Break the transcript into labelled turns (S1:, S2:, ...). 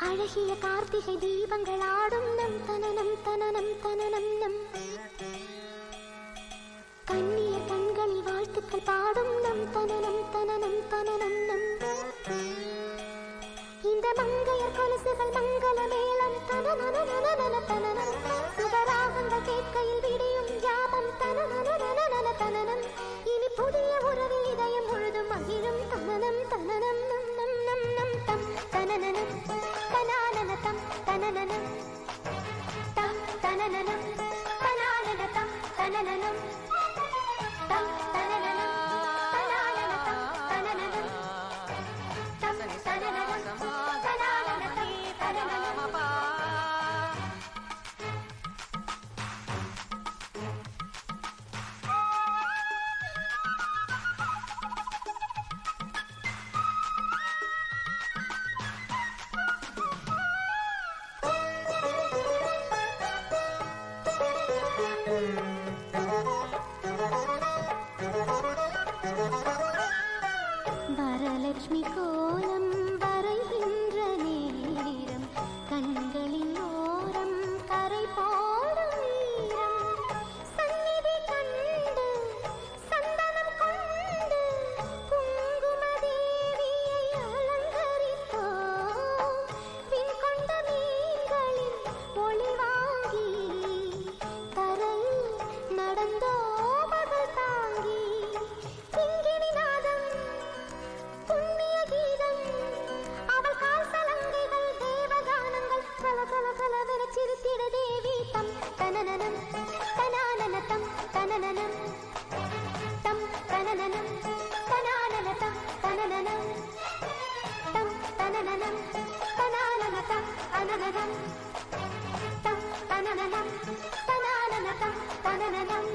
S1: அழகிய கார்த்திகை தீபங்கள் ஆடும் நம் தனனம் தனனம் தனனம் நம் கண்ணிய கண்களில் வாழ்த்துக்கள் பாடும் நம் தனனம் தனனம் தனனம் நம் இந்த மங்கையர் கொலுசுகள் மங்கள மேளம் தனனனனனன தனனம் சுகராகங்கள் கேட்கையில் விடியும் ஜாபம் தனனனனனன தனனம் இனி புதிய உறவில் இதயம் முழுதும் மகிழும் தனனம் தனனம் நம் நம் நம் நம் தம் தனனனம் தனானன தம் தனனனம் தம் தனனனம் தனானன தம் தனனனம் தம் தனனனம் தனானன தம் தனனனம் தம் தனனனம் தனானன தம் தனனனம் வரலட்சுமி கோலம் வரைகின்ற நேரம் கண்களின் ஓரம் கரை போடும் நீரம் சந்நிதி கண்டு சந்தனம் கொண்டு குங்கும தேவியை அலங்கரித்தோம் பின் கொண்ட மீன்களின் ஒளி வாங்கி தரையில் நடந்தோ மகள் தாங்கி கிங்கிணி நாதம் புண்ணிய கீதம் அவள் கால் சலங்கைகள் தேவகானங்கள் கல கல கலவென சிரித்திட தேவி தம் தனனனம் தனானன தம் தனனனம் தம் தனனனம் தனானன தம் தனனனம் தம் தனனனம் தனானன தம் அனனனம் தம் தனனனம் தனானன தம் தனனனம்